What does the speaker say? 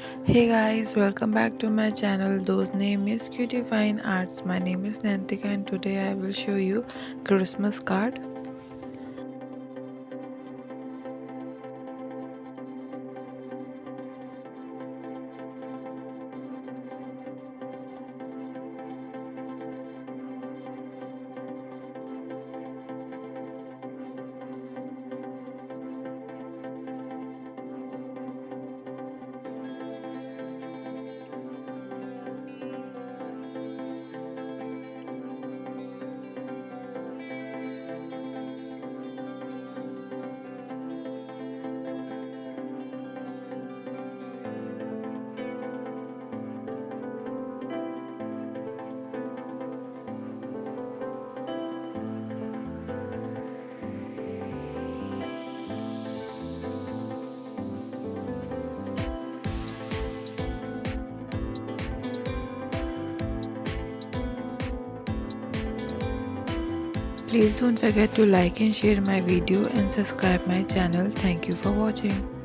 Hey guys, welcome back to my channel. Those name is Cutie Fine Arts. My name is Nantika and today I will show you Christmas card. Please don't forget to like and share my video and subscribe my channel. Thank you for watching.